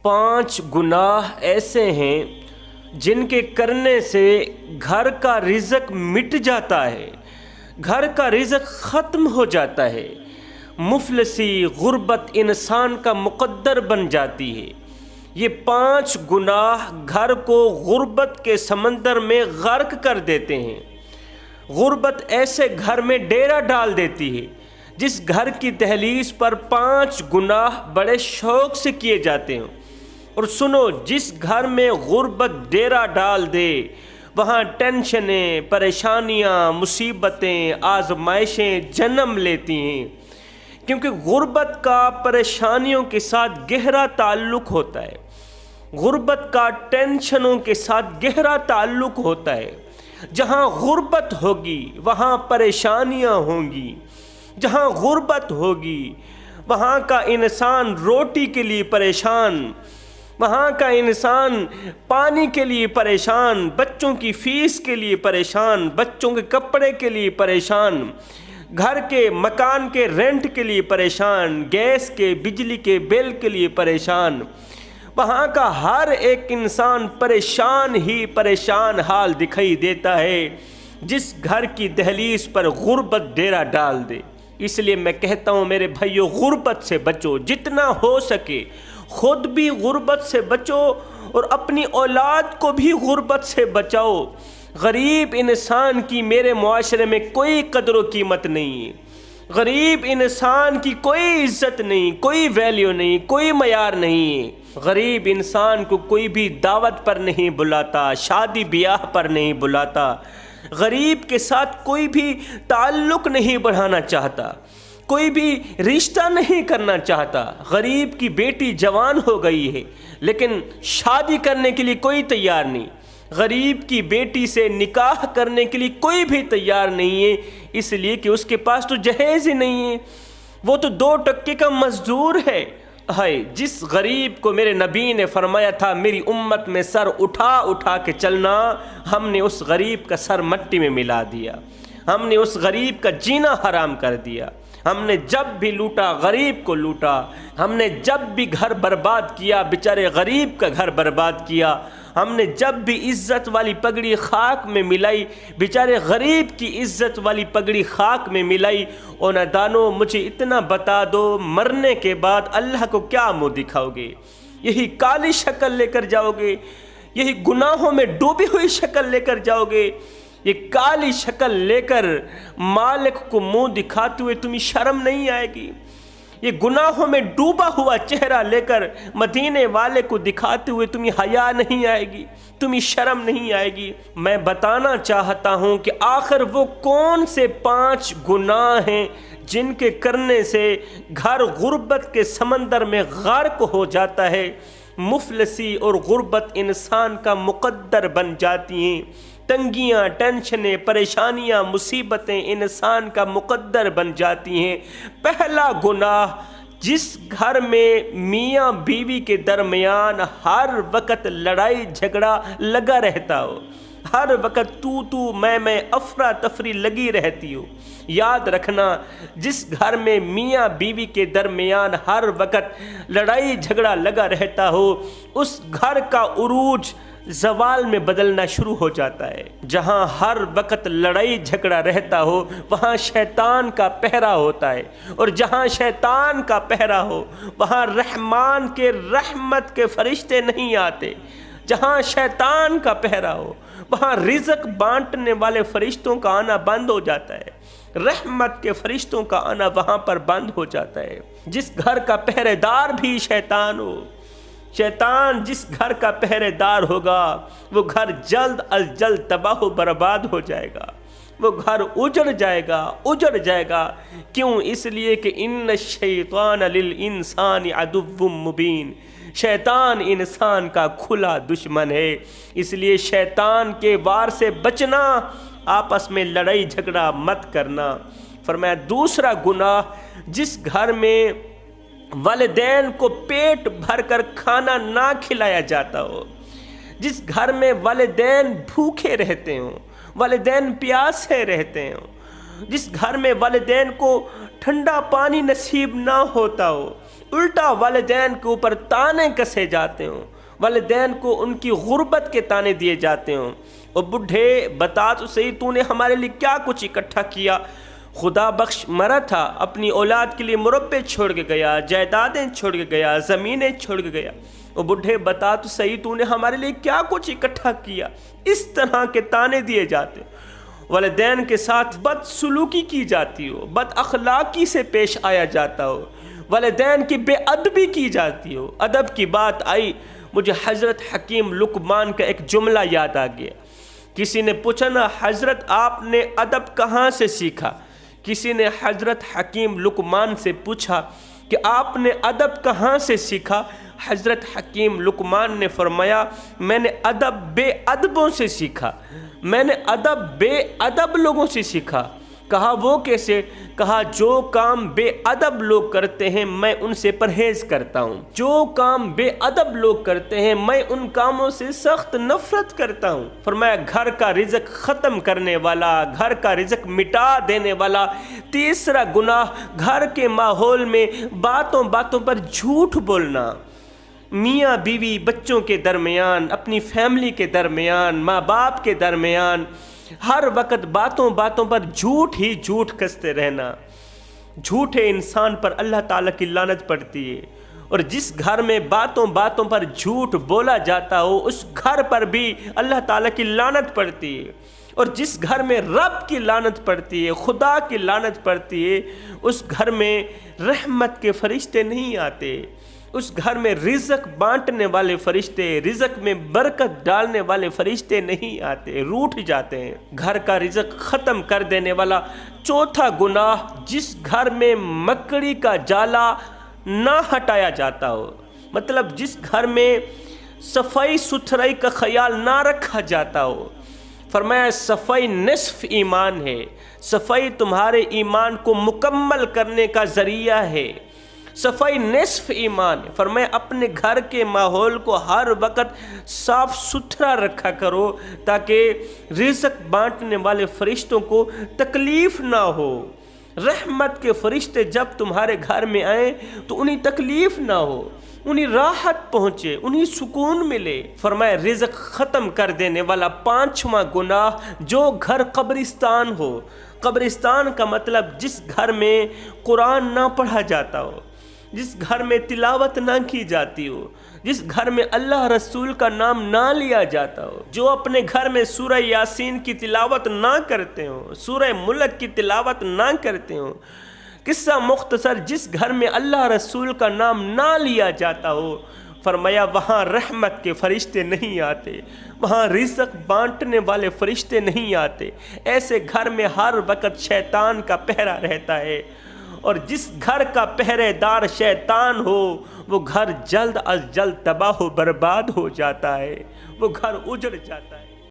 5 گناہ ایسے ہیں جن کے کرنے سے گھر کا رزق مٹ جاتا ہے، گھر کا رزق ختم ہو جاتا ہے، مفلسی غربت انسان کا مقدر بن جاتی ہے۔ یہ 5 گناہ گھر کو غربت کے سمندر میں غرق کر دیتے ہیں۔ غربت ایسے گھر میں ڈیرا ڈال دیتی ہے جس گھر کی دہلیز پر 5 گناہ بڑے شوق سے کیے جاتے ہیں۔ اور سنو، جس گھر میں غربت ڈیرا ڈال دے وہاں ٹینشنیں، پریشانیاں، مصیبتیں، آزمائشیں جنم لیتی ہیں، کیونکہ غربت کا پریشانیوں کے ساتھ گہرا تعلق ہوتا ہے، غربت کا ٹینشنوں کے ساتھ گہرا تعلق ہوتا ہے۔ جہاں غربت ہوگی وہاں پریشانیاں ہوں گی، جہاں غربت ہوگی وہاں کا انسان روٹی کے لیے پریشان، وہاں کا انسان پانی کے لیے پریشان، بچوں کی فیس کے لیے پریشان، بچوں کے کپڑے کے لیے پریشان، گھر کے مکان کے رینٹ کے لیے پریشان، گیس کے بجلی کے بل کے لیے پریشان۔ وہاں کا ہر ایک انسان پریشان ہی پریشان حال دکھائی دیتا ہے جس گھر کی دہلیز پر غربت ڈیرا ڈال دے۔ اس لیے میں کہتا ہوں میرے بھائیو، غربت سے بچو، جتنا ہو سکے خود بھی غربت سے بچو اور اپنی اولاد کو بھی غربت سے بچاؤ۔ غریب انسان کی میرے معاشرے میں کوئی قدر و قیمت نہیں ہے، غریب انسان کی کوئی عزت نہیں، کوئی ویلیو نہیں، کوئی معیار نہیں ہے۔ غریب انسان کو کوئی بھی دعوت پر نہیں بلاتا، شادی بیاہ پر نہیں بلاتا، غریب کے ساتھ کوئی بھی تعلق نہیں بڑھانا چاہتا، کوئی بھی رشتہ نہیں کرنا چاہتا۔ غریب کی بیٹی جوان ہو گئی ہے لیکن شادی کرنے کے لیے کوئی تیار نہیں، غریب کی بیٹی سے نکاح کرنے کے لیے کوئی بھی تیار نہیں ہے، اس لیے کہ اس کے پاس تو جہیز ہی نہیں ہے، وہ تو 2 ٹکے کا مزدور ہے۔ ہائے، جس غریب کو میرے نبی نے فرمایا تھا میری امت میں سر اٹھا اٹھا کے چلنا، ہم نے اس غریب کا سر مٹی میں ملا دیا، ہم نے اس غریب کا جینا حرام کر دیا۔ ہم نے جب بھی لوٹا غریب کو لوٹا، ہم نے جب بھی گھر برباد کیا بیچارے غریب کا گھر برباد کیا، ہم نے جب بھی عزت والی پگڑی خاک میں ملائی بیچارے غریب کی عزت والی پگڑی خاک میں ملائی۔ اور نادانو، مجھے اتنا بتا دو، مرنے کے بعد اللہ کو کیا منہ دکھاؤ گے؟ یہی کالی شکل لے کر جاؤ گے؟ یہی گناہوں میں ڈوبی ہوئی شکل لے کر جاؤ گے؟ یہ کالی شکل لے کر مالک کو منہ دکھاتے ہوئے تمہیں شرم نہیں آئے گی؟ یہ گناہوں میں ڈوبا ہوا چہرہ لے کر مدینے والے کو دکھاتے ہوئے تمہیں حیا نہیں آئے گی، تمہیں شرم نہیں آئے گی؟ میں بتانا چاہتا ہوں کہ آخر وہ کون سے 5 گناہ ہیں جن کے کرنے سے گھر غربت کے سمندر میں غرق ہو جاتا ہے، مفلسی اور غربت انسان کا مقدر بن جاتی ہیں، تنگیاں، ٹینشنیں، پریشانیاں، مصیبتیں انسان کا مقدر بن جاتی ہیں۔ پہلا گناہ، جس گھر میں میاں بیوی کے درمیان ہر وقت لڑائی جھگڑا لگا رہتا ہو، ہر وقت تو میں افراتفری لگی رہتی ہو۔ یاد رکھنا، جس گھر میں میاں بیوی کے درمیان ہر وقت لڑائی جھگڑا لگا رہتا ہو، اس گھر کا عروج زوال میں بدلنا شروع ہو جاتا ہے۔ جہاں ہر وقت لڑائی جھگڑا رہتا ہو وہاں شیطان کا پہرا ہوتا ہے، اور جہاں شیطان کا پہرا ہو وہاں رحمان کے رحمت کے فرشتے نہیں آتے۔ جہاں شیطان کا پہرا ہو وہاں رزق بانٹنے والے فرشتوں کا آنا بند ہو جاتا ہے، رحمت کے فرشتوں کا آنا وہاں پر بند ہو جاتا ہے۔ جس گھر کا پہرے دار بھی شیطان ہو، شیطان جس گھر کا پہرے دار ہوگا وہ گھر جلد از جلد تباہ و برباد ہو جائے گا، وہ گھر اجڑ جائے گا۔ کیوں؟ اس لیے کہ ان الشیطان للانسان عدو مبین، شیطان انسان کا کھلا دشمن ہے۔ اس لیے شیطان کے وار سے بچنا، آپس میں لڑائی جھگڑا مت کرنا۔ فرمایا دوسرا گناہ، جس گھر میں والدین کو پیٹ بھر کر کھانا نہ کھلایا جاتا ہو، جس گھر میں والدین بھوکے رہتے ہوں، والدین پیاسے رہتے ہوں، جس گھر میں والدین کو ٹھنڈا پانی نصیب نہ ہوتا ہو، الٹا والدین کے اوپر تانے کسے جاتے ہوں، والدین کو ان کی غربت کے تانے دیے جاتے ہوں۔ اور بڈھے بتا تو صحیح تو نے ہمارے لیے کیا کچھ اکٹھا کیا؟ خدا بخش مرا تھا، اپنی اولاد کے لیے مربع چھوڑ کے گیا، جائیدادیں چھوڑ کے گیا، زمینیں چھوڑ کے گیا۔ اور بڈھے بتا تو صحیح تو نے ہمارے لیے کیا کچھ اکٹھا کیا؟ اس طرح کے تانے دیے جاتے ہیں۔ والدین کے ساتھ بد سلوکی کی جاتی ہو، بد اخلاقی سے پیش آیا جاتا ہو، والدین کی بے ادبی کی جاتی ہو۔ ادب کی بات آئی، مجھے حضرت حکیم لقمان کا ایک جملہ یاد آ گیا۔ کسی نے پوچھا نا حضرت آپ نے ادب کہاں سے سیکھا؟ کسی نے حضرت حکیم لقمان سے پوچھا کہ آپ نے ادب کہاں سے سیکھا؟ حضرت حکیم لقمان نے فرمایا میں نے ادب بے ادبوں سے سیکھا، میں نے ادب بے ادب لوگوں سے سیکھا۔ کہا وہ کیسے؟ کہا جو کام بے ادب لوگ کرتے ہیں میں ان سے پرہیز کرتا ہوں، جو کام بے ادب لوگ کرتے ہیں میں ان کاموں سے سخت نفرت کرتا ہوں۔ فرمایا گھر کا رزق ختم کرنے والا، گھر کا رزق مٹا دینے والا تیسرا گناہ گھر کے ماحول میں باتوں باتوں پر جھوٹ بولنا۔ میاں بیوی، بچوں کے درمیان، اپنی فیملی کے درمیان، ماں باپ کے درمیان ہر وقت باتوں باتوں پر جھوٹ ہی جھوٹ کستے رہنا۔ جھوٹے انسان پر اللہ تعالیٰ کی لعنت پڑتی ہے، اور جس گھر میں باتوں باتوں پر جھوٹ بولا جاتا ہو اس گھر پر بھی اللہ تعالیٰ کی لعنت پڑتی ہے، اور جس گھر میں رب کی لعنت پڑتی ہے، خدا کی لعنت پڑتی ہے، اس گھر میں رحمت کے فرشتے نہیں آتے، اس گھر میں رزق بانٹنے والے فرشتے، رزق میں برکت ڈالنے والے فرشتے نہیں آتے، روٹھ جاتے ہیں۔ گھر کا رزق ختم کر دینے والا چوتھا گناہ جس گھر میں مکڑی کا جالا نہ ہٹایا جاتا ہو، مطلب جس گھر میں صفائی ستھرائی کا خیال نہ رکھا جاتا ہو۔ فرمایا صفائی نصف ایمان ہے، صفائی تمہارے ایمان کو مکمل کرنے کا ذریعہ ہے، صفائی نصف ایمان ہے۔ فرمایا اپنے گھر کے ماحول کو ہر وقت صاف ستھرا رکھا کرو تاکہ رزق بانٹنے والے فرشتوں کو تکلیف نہ ہو۔ رحمت کے فرشتے جب تمہارے گھر میں آئیں تو انہیں تکلیف نہ ہو، انہیں راحت پہنچے، انہیں سکون ملے۔ فرمایا رزق ختم کر دینے والا پانچواں گناہ جو گھر قبرستان ہو۔ قبرستان کا مطلب جس گھر میں قرآن نہ پڑھا جاتا ہو، جس گھر میں تلاوت نہ کی جاتی ہو، جس گھر میں اللہ رسول کا نام نہ لیا جاتا ہو، جو اپنے گھر میں سورہ یاسین کی تلاوت نہ کرتے ہوں، سورہ ملک کی تلاوت نہ کرتے ہوں۔ قصہ مختصر، جس گھر میں اللہ رسول کا نام نہ لیا جاتا ہو، فرمایا وہاں رحمت کے فرشتے نہیں آتے، وہاں رزق بانٹنے والے فرشتے نہیں آتے۔ ایسے گھر میں ہر وقت شیطان کا پہرا رہتا ہے، اور جس گھر کا پہرے دار شیطان ہو وہ گھر جلد از جلد تباہ و برباد ہو جاتا ہے، وہ گھر اجڑ جاتا ہے۔